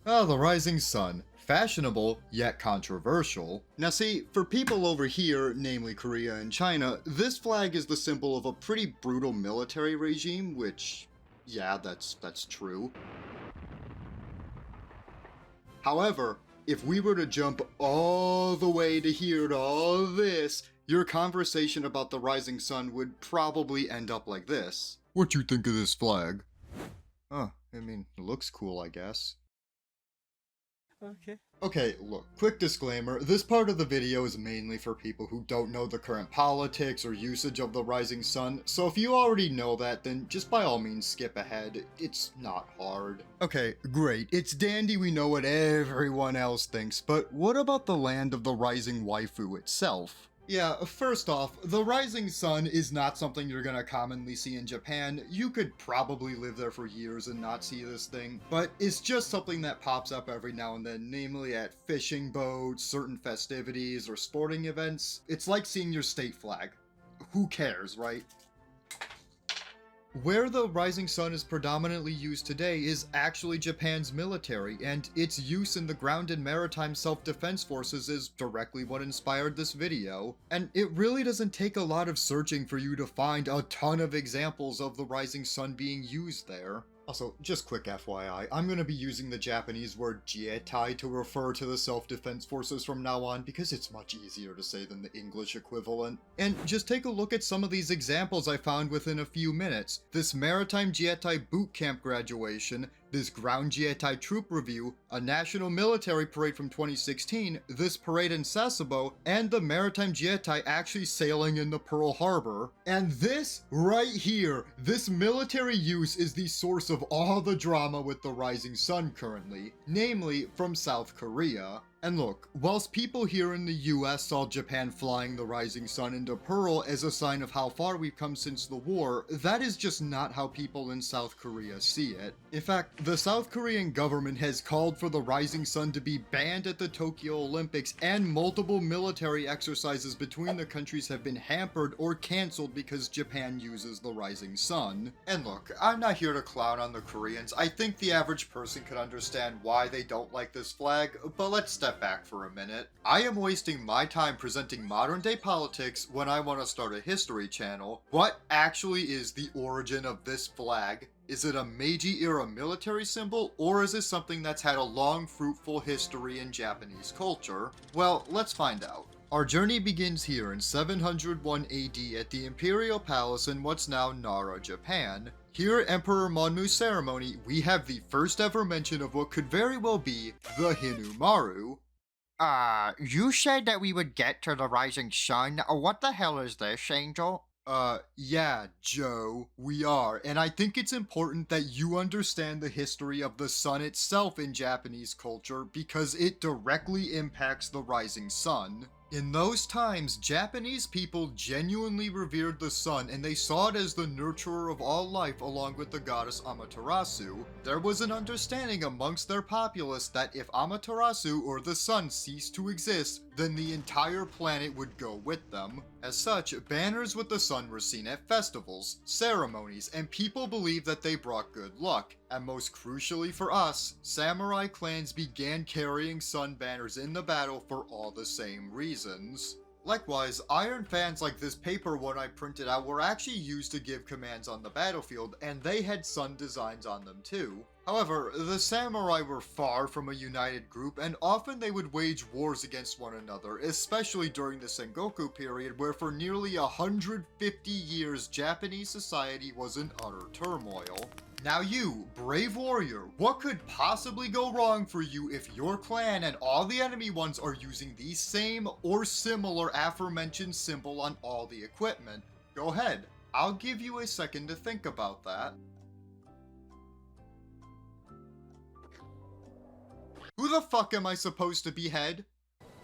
Ah, the rising sun. Fashionable, yet controversial. Now see, for people over here, namely Korea and China, this flag is the symbol of a pretty brutal military regime, which, yeah, that's true. However, if we were to jump all the way to here to all this, your conversation about the rising sun would probably end up like this. What you think of this flag? Oh, I mean, it looks cool, I guess. Okay. Okay, look, quick disclaimer, this part of the video is mainly for people who don't know the current politics or usage of the rising sun, so if you already know that, then just by all means skip ahead, it's not hard. Okay, great, it's dandy we know what everyone else thinks, but what about the land of the rising waifu itself? Yeah, first off, the rising sun is not something you're gonna commonly see in Japan. You could probably live there for years and not see this thing, but it's just something that pops up every now and then, namely at fishing boats, certain festivities, or sporting events. It's like seeing your state flag. Who cares, right? Where the rising sun is predominantly used today is actually Japan's military, and its use in the ground and maritime self-defense forces is directly what inspired this video. And it really doesn't take a lot of searching for you to find a ton of examples of the rising sun being used there. Also, just quick FYI, I'm going to be using the Japanese word jietai to refer to the self-defense forces from now on because it's much easier to say than the English equivalent. And just take a look at some of these examples I found within a few minutes. This Maritime Jietai Boot Camp graduation, this Ground Jietai Troop Review, a National Military Parade from 2016, this parade in Sasebo, and the Maritime Jietai actually sailing into Pearl Harbor. And this right here, this military use is the source of all the drama with the rising sun currently, namely from South Korea. And look, whilst people here in the US saw Japan flying the rising sun into Pearl as a sign of how far we've come since the war, that is just not how people in South Korea see it. In fact, the South Korean government has called for the rising sun to be banned at the Tokyo Olympics, and multiple military exercises between the countries have been hampered or cancelled because Japan uses the rising sun. And look, I'm not here to clown on the Koreans. I think the average person could understand why they don't like this flag, but let's step back for a minute. I am wasting my time presenting modern day politics when I want to start a history channel. What actually is the origin of this flag? Is it a Meiji era military symbol, or is it something that's had a long, fruitful history in Japanese culture? Well, let's find out. Our journey begins here in 701 AD at the Imperial Palace in what's now Nara, Japan. Here at Emperor Monmu's ceremony, we have the first ever mention of what could very well be the Hinumaru. You said that we would get to the rising sun. What the hell is this, Angel? Yeah, Joe, we are, and I think it's important that you understand the history of the sun itself in Japanese culture because it directly impacts the rising sun. In those times, Japanese people genuinely revered the sun, and they saw it as the nurturer of all life along with the goddess Amaterasu. There was an understanding amongst their populace that if Amaterasu or the sun ceased to exist, then the entire planet would go with them. As such, banners with the sun were seen at festivals, ceremonies, and people believed that they brought good luck. And most crucially for us, samurai clans began carrying sun banners in the battle for all the same reasons. Likewise, iron fans like this paper one I printed out were actually used to give commands on the battlefield, and they had sun designs on them too. However, the samurai were far from a united group, and often they would wage wars against one another, especially during the Sengoku period, where for nearly 150 years Japanese society was in utter turmoil. Now you, brave warrior, what could possibly go wrong for you if your clan and all the enemy ones are using the same or similar aforementioned symbol on all the equipment? Go ahead, I'll give you a second to think about that. Who the fuck am I supposed to behead?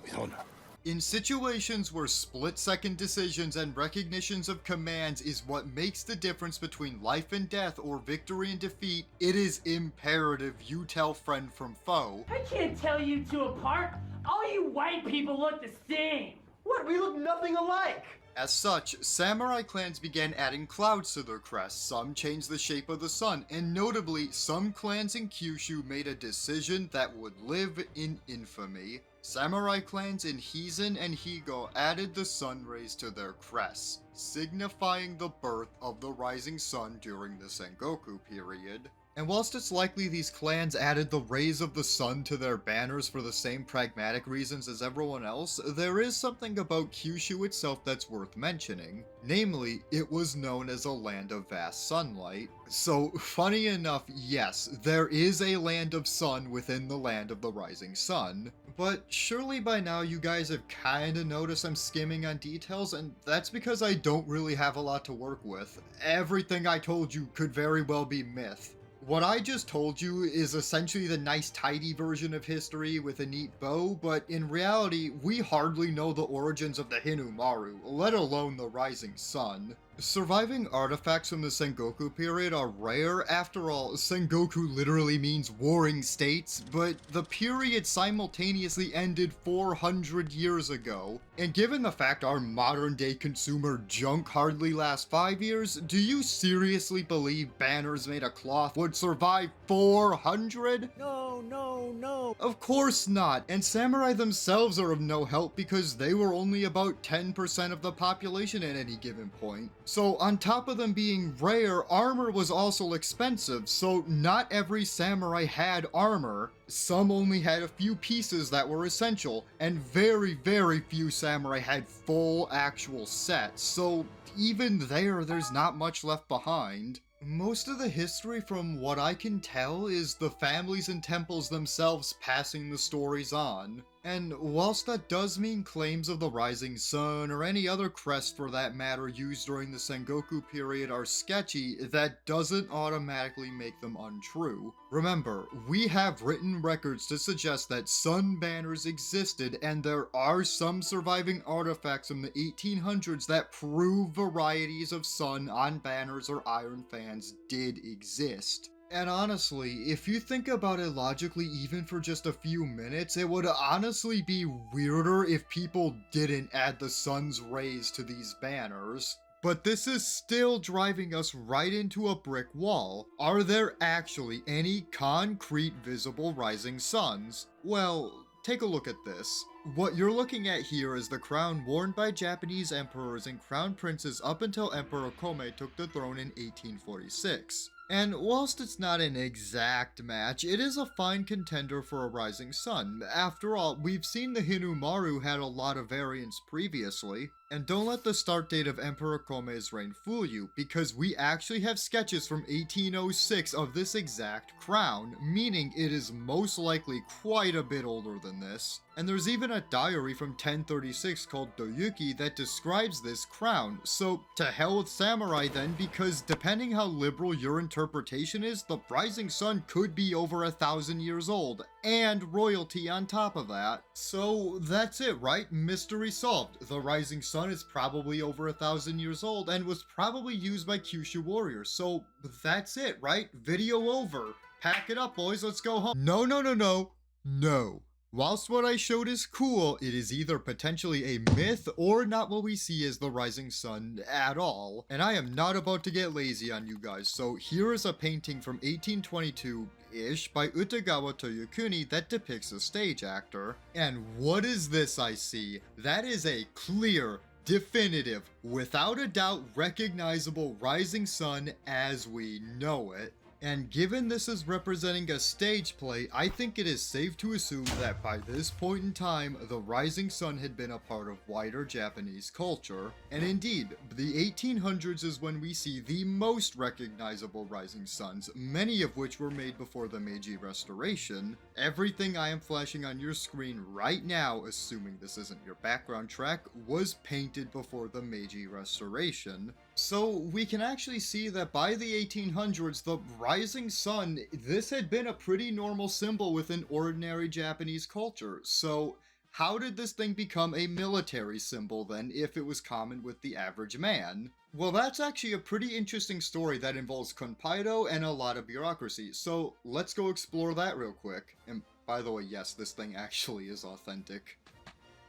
We don't know. In situations where split-second decisions and recognitions of commands is what makes the difference between life and death or victory and defeat, it is imperative you tell friend from foe. I can't tell you two apart. All you white people look the same. What? We look nothing alike. As such, samurai clans began adding clouds to their crests, some changed the shape of the sun, and notably, some clans in Kyushu made a decision that would live in infamy. Samurai clans in Hizen and Higo added the sun rays to their crests, signifying the birth of the rising sun during the Sengoku period. And whilst it's likely these clans added the rays of the sun to their banners for the same pragmatic reasons as everyone else, there is something about Kyushu itself that's worth mentioning. Namely, it was known as a land of vast sunlight. So, funny enough, yes, there is a land of sun within the land of the rising sun. But surely by now you guys have kinda noticed I'm skimming on details, and that's because I don't really have a lot to work with. Everything I told you could very well be myth. What I just told you is essentially the nice tidy version of history with a neat bow, but in reality, we hardly know the origins of the Hinumaru, let alone the rising sun. Surviving artifacts from the Sengoku period are rare. After all, Sengoku literally means warring states, but the period simultaneously ended 400 years ago. And given the fact our modern day consumer junk hardly lasts 5 years, do you seriously believe banners made of cloth would survive 400? No, no, no. Of course not, and samurai themselves are of no help because they were only about 10% of the population at any given point. So on top of them being rare, armor was also expensive, so not every samurai had armor. Some only had a few pieces that were essential, and very, very few samurai had full actual sets, so even there's not much left behind. Most of the history, from what I can tell, is the families and temples themselves passing the stories on. And whilst that does mean claims of the rising sun, or any other crest for that matter used during the Sengoku period are sketchy, that doesn't automatically make them untrue. Remember, we have written records to suggest that sun banners existed, and there are some surviving artifacts from the 1800s that prove varieties of sun on banners or iron fans did exist. And honestly, if you think about it logically even for just a few minutes, it would honestly be weirder if people didn't add the sun's rays to these banners. But this is still driving us right into a brick wall. Are there actually any concrete visible rising suns? Well, take a look at this. What you're looking at here is the crown worn by Japanese emperors and crown princes up until Emperor Kome took the throne in 1846. And whilst it's not an exact match, it is a fine contender for a rising sun. After all, we've seen the Hinumaru had a lot of variants previously. And don't let the start date of Emperor Kome's reign fool you, because we actually have sketches from 1806 of this exact crown, meaning it is most likely quite a bit older than this. And there's even a diary from 1036 called Yuki that describes this crown, so to hell with samurai then, because depending how liberal your interpretation is, the rising sun could be over 1,000 years old, and royalty on top of that. So that's it, right? Mystery solved. The rising sun is probably over 1,000 years old and was probably used by Kyushu warriors, so that's it, right? Video over. Pack it up, boys, let's go home. No. Whilst what I showed is cool, it is either potentially a myth or not what we see as the rising sun at all. And I am not about to get lazy on you guys, so here is a painting from 1822-ish by Utagawa Toyokuni that depicts a stage actor. And what is this I see? That is a clear, definitive, without a doubt recognizable rising sun as we know it. And given this is representing a stage play, I think it is safe to assume that by this point in time, the rising sun had been a part of wider Japanese culture. And indeed, the 1800s is when we see the most recognizable rising suns, many of which were made before the Meiji Restoration. Everything I am flashing on your screen right now, assuming this isn't your background track, was painted before the Meiji Restoration. So we can actually see that by the 1800s, the rising sun, this had been a pretty normal symbol within ordinary Japanese culture. So how did this thing become a military symbol then if it was common with the average man? Well, that's actually a pretty interesting story that involves Konpaido and a lot of bureaucracy. So let's go explore that real quick. And by the way, yes, this thing actually is authentic.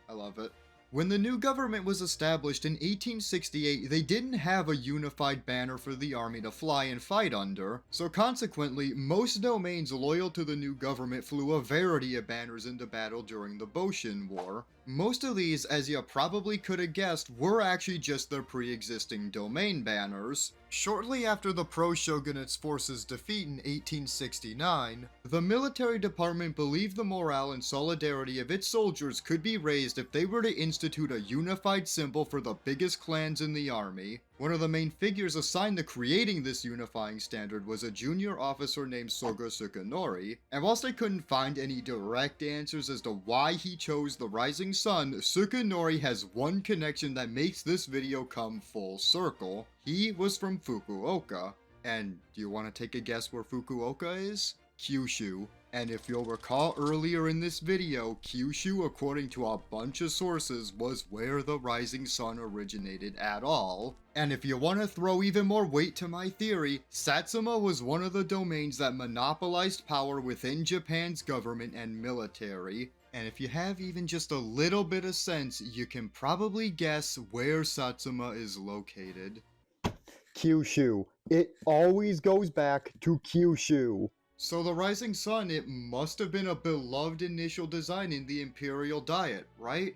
I love it. When the new government was established in 1868, they didn't have a unified banner for the army to fly and fight under, so consequently, most domains loyal to the new government flew a variety of banners into battle during the Boshin War. Most of these, as you probably could have guessed, were actually just their pre-existing domain banners. Shortly after the pro-shogunate's forces' defeat in 1869, the military department believed the morale and solidarity of its soldiers could be raised if they were to institute a unified symbol for the biggest clans in the army. One of the main figures assigned to creating this unifying standard was a junior officer named Soga Tsukunori, and whilst I couldn't find any direct answers as to why he chose the Rising Sun, Tsukunori has one connection that makes this video come full circle. He was from Fukuoka. And do you want to take a guess where Fukuoka is? Kyushu. And if you'll recall earlier in this video, Kyushu, according to a bunch of sources, was where the Rising Sun originated at all. And if you want to throw even more weight to my theory, Satsuma was one of the domains that monopolized power within Japan's government and military. And if you have even just a little bit of sense, you can probably guess where Satsuma is located. Kyushu. It always goes back to Kyushu. So the Rising Sun, it must have been a beloved initial design in the Imperial Diet, right?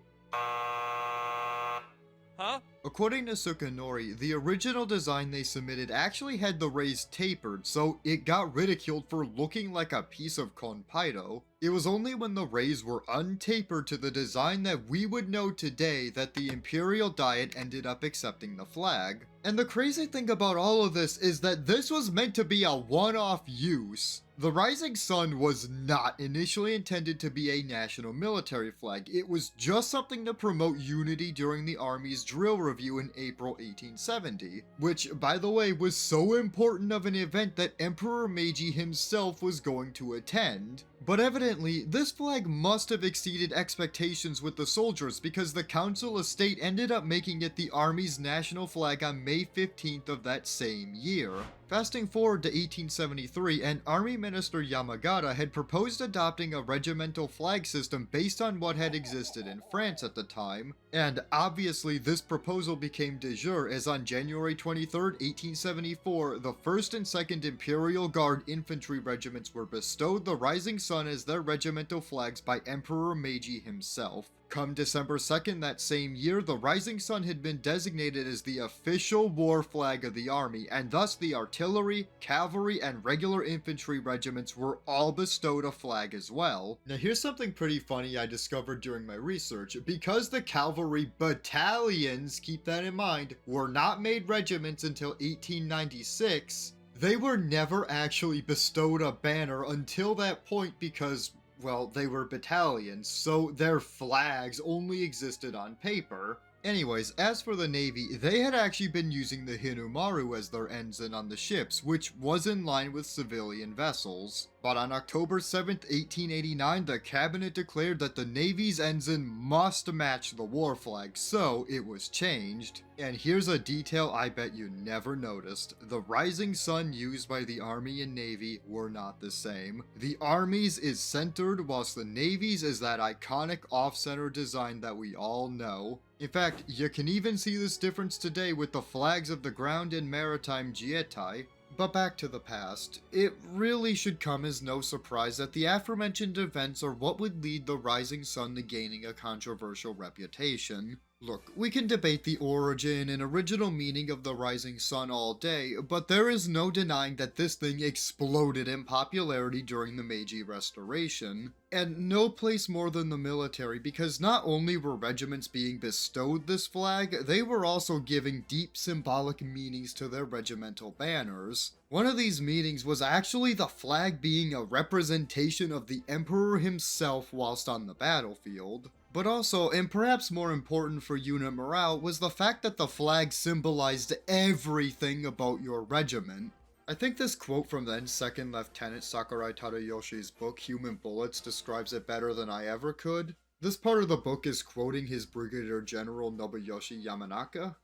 Huh? According to Tsukunori, the original design they submitted actually had the rays tapered, so it got ridiculed for looking like a piece of konpaido. It was only when the rays were untapered to the design that we would know today that the Imperial Diet ended up accepting the flag. And the crazy thing about all of this is that this was meant to be a one-off use. The Rising Sun was not initially intended to be a national military flag. It was just something to promote unity during the Army's drill review in April 1870, which, by the way, was so important of an event that Emperor Meiji himself was going to attend. But evidently, this flag must have exceeded expectations with the soldiers because the Council of State ended up making it the Army's national flag on May 15th of that same year. Fasting forward to 1873, and Army Minister Yamagata had proposed adopting a regimental flag system based on what had existed in France at the time, and obviously this proposal became de jure as on January 23, 1874, the 1st and 2nd Imperial Guard infantry regiments were bestowed the Rising Sun as their regimental flags by Emperor Meiji himself. Come December 2nd that same year, the Rising Sun had been designated as the official war flag of the army, and thus the artillery, cavalry, and regular infantry regiments were all bestowed a flag as well. Now here's something pretty funny I discovered during my research. Because the cavalry battalions, keep that in mind, were not made regiments until 1896, they were never actually bestowed a banner until that point because, well, they were battalions, so their flags only existed on paper. Anyways, as for the Navy, they had actually been using the Hinumaru as their ensign on the ships, which was in line with civilian vessels. But on October 7th, 1889, the cabinet declared that the Navy's ensign must match the war flag, so it was changed. And here's a detail I bet you never noticed. The Rising Sun used by the Army and Navy were not the same. The Army's is centered, whilst the Navy's is that iconic off-center design that we all know. In fact, you can even see this difference today with the flags of the ground and maritime Jietai. But back to the past. It really should come as no surprise that the aforementioned events are what would lead the Rising Sun to gaining a controversial reputation. Look, we can debate the origin and original meaning of the Rising Sun all day, but there is no denying that this thing exploded in popularity during the Meiji Restoration. And no place more than the military, because not only were regiments being bestowed this flag, they were also giving deep symbolic meanings to their regimental banners. One of these meanings was actually the flag being a representation of the Emperor himself whilst on the battlefield. But also, and perhaps more important for unit morale, was the fact that the flag symbolized everything about your regiment. I think this quote from then Second Lieutenant Sakurai Tadayoshi's book Human Bullets describes it better than I ever could. This part of the book is quoting his Brigadier General Nobuyoshi Yamanaka.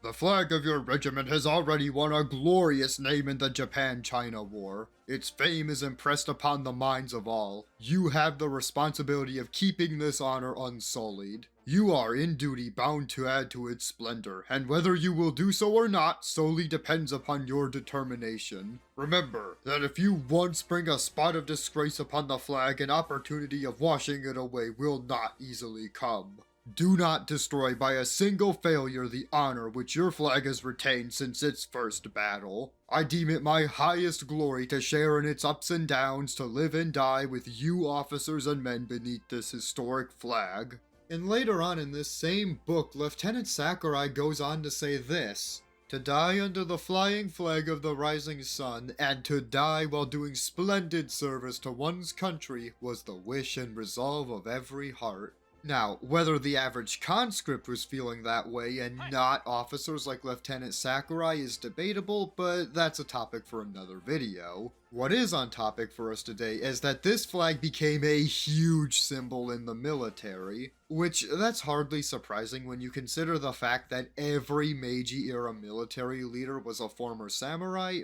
The flag of your regiment has already won a glorious name in the Japan-China War. Its fame is impressed upon the minds of all. You have the responsibility of keeping this honor unsullied. You are in duty bound to add to its splendor, and whether you will do so or not solely depends upon your determination. Remember that if you once bring a spot of disgrace upon the flag, an opportunity of washing it away will not easily come. Do not destroy by a single failure the honor which your flag has retained since its first battle. I deem it my highest glory to share in its ups and downs, to live and die with you officers and men beneath this historic flag. And later on in this same book, Lieutenant Sakurai goes on to say this: to die under the flying flag of the rising sun, and to die while doing splendid service to one's country, was the wish and resolve of every heart. Now, whether the average conscript was feeling that way and not officers like Lieutenant Sakurai is debatable, but that's a topic for another video. What is on topic for us today is that this flag became a huge symbol in the military, which that's hardly surprising when you consider the fact that every Meiji-era military leader was a former samurai,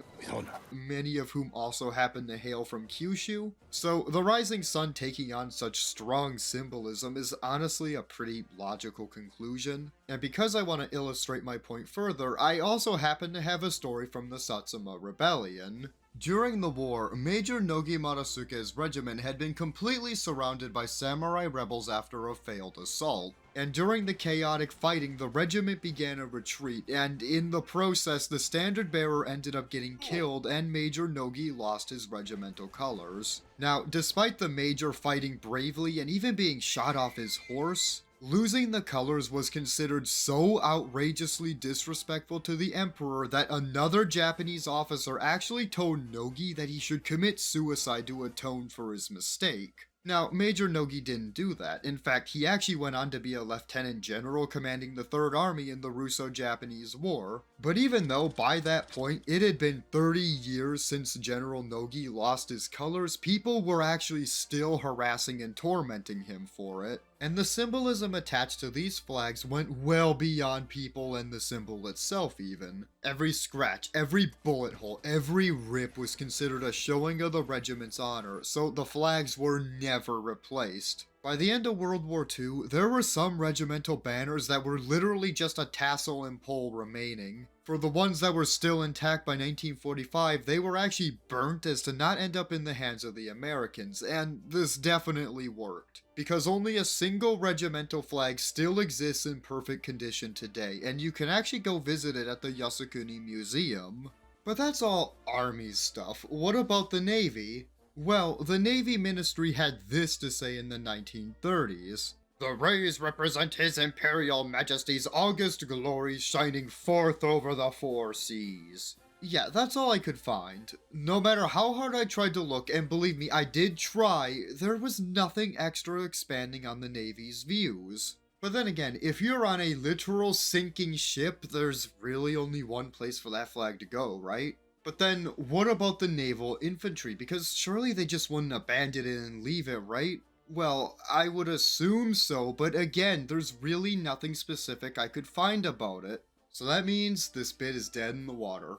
many of whom also happen to hail from Kyushu. So the rising sun taking on such strong symbolism is honestly a pretty logical conclusion. And because I want to illustrate my point further, I also happen to have a story from the Satsuma Rebellion. During the war, Major Nogi Marasuke's regiment had been completely surrounded by samurai rebels after a failed assault, and during the chaotic fighting, the regiment began a retreat, and in the process, the standard bearer ended up getting killed, and Major Nogi lost his regimental colors. Now, despite the Major fighting bravely and even being shot off his horse, losing the colors was considered so outrageously disrespectful to the Emperor that another Japanese officer actually told Nogi that he should commit suicide to atone for his mistake. Now, Major Nogi didn't do that. In fact, he actually went on to be a lieutenant general commanding the Third Army in the Russo-Japanese War. But even though by that point it had been 30 years since General Nogi lost his colors, people were actually still harassing and tormenting him for it. And the symbolism attached to these flags went well beyond people and the symbol itself even. Every scratch, every bullet hole, every rip was considered a showing of the regiment's honor, so the flags were never replaced. By the end of World War II, there were some regimental banners that were literally just a tassel and pole remaining. For the ones that were still intact by 1945, they were actually burnt as to not end up in the hands of the Americans, and this definitely worked, because only a single regimental flag still exists in perfect condition today, and you can actually go visit it at the Yasukuni Museum. But that's all Army stuff. What about the Navy? Well, the Navy Ministry had this to say in the 1930s. The rays represent His Imperial Majesty's august glories shining forth over the four seas. Yeah, that's all I could find. No matter how hard I tried to look, and believe me, I did try, there was nothing extra expanding on the Navy's views. But then again, if you're on a literal sinking ship, there's really only one place for that flag to go, right? But then, what about the naval infantry? Because surely they just wouldn't abandon it and leave it, right? Well, I would assume so, but again, there's really nothing specific I could find about it. So that means this bit is dead in the water.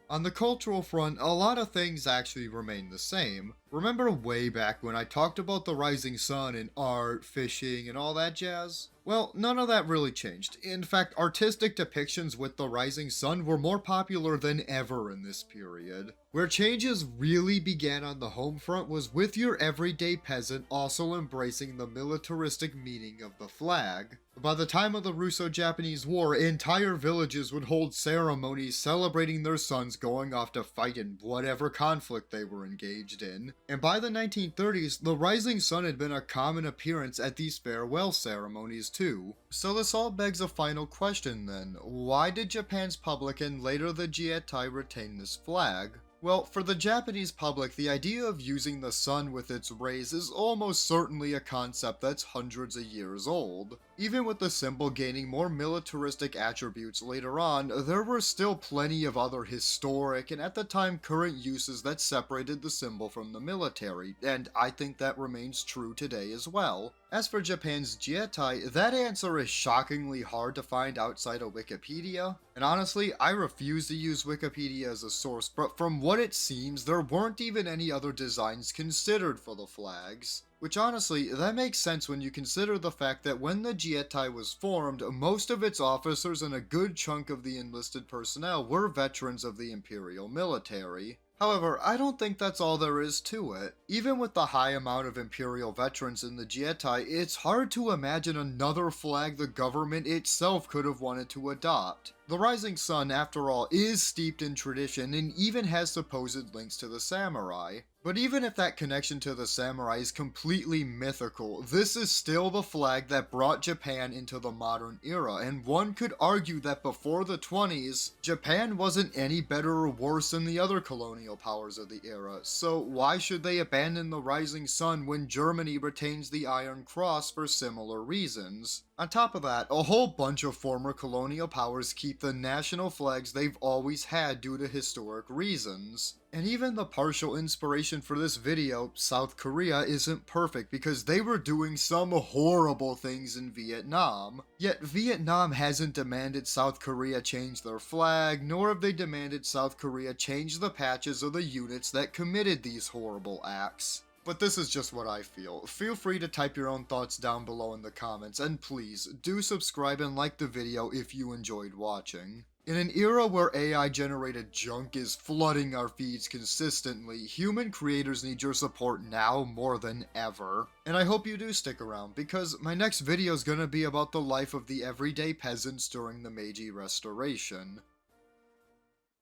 On the cultural front, a lot of things actually remain the same. Remember way back when I talked about the rising sun and art, fishing, and all that jazz? Well, none of that really changed. In fact, artistic depictions with the rising sun were more popular than ever in this period. Where changes really began on the home front was with your everyday peasant also embracing the militaristic meaning of the flag. By the time of the Russo-Japanese War, entire villages would hold ceremonies celebrating their sons going off to fight in whatever conflict they were engaged in. And by the 1930s, the rising sun had been a common appearance at these farewell ceremonies too. So this all begs a final question then. Why did Japan's public and later the Jietai retain this flag? Well, for the Japanese public, the idea of using the sun with its rays is almost certainly a concept that's hundreds of years old. Even with the symbol gaining more militaristic attributes later on, there were still plenty of other historic and at the time current uses that separated the symbol from the military, and I think that remains true today as well. As for Japan's Jietai, that answer is shockingly hard to find outside of Wikipedia, and honestly, I refuse to use Wikipedia as a source, but from what it seems, there weren't even any other designs considered for the flags. Which honestly, that makes sense when you consider the fact that when the Jietai was formed, most of its officers and a good chunk of the enlisted personnel were veterans of the imperial military. However, I don't think that's all there is to it. Even with the high amount of imperial veterans in the Jietai, it's hard to imagine another flag the government itself could have wanted to adopt. The Rising Sun, after all, is steeped in tradition and even has supposed links to the samurai. But even if that connection to the samurai is completely mythical, this is still the flag that brought Japan into the modern era, and one could argue that before the 20s, Japan wasn't any better or worse than the other colonial powers of the era, so why should they abandon the Rising Sun when Germany retains the Iron Cross for similar reasons? On top of that, a whole bunch of former colonial powers keep the national flags they've always had due to historic reasons. And even the partial inspiration for this video, South Korea, isn't perfect because they were doing some horrible things in Vietnam. Yet Vietnam hasn't demanded South Korea change their flag, nor have they demanded South Korea change the patches of the units that committed these horrible acts. But this is just what I feel. Feel free to type your own thoughts down below in the comments, and please, do subscribe and like the video if you enjoyed watching. In an era where AI-generated junk is flooding our feeds consistently, human creators need your support now more than ever. And I hope you do stick around, because my next video is gonna be about the life of the everyday peasants during the Meiji Restoration.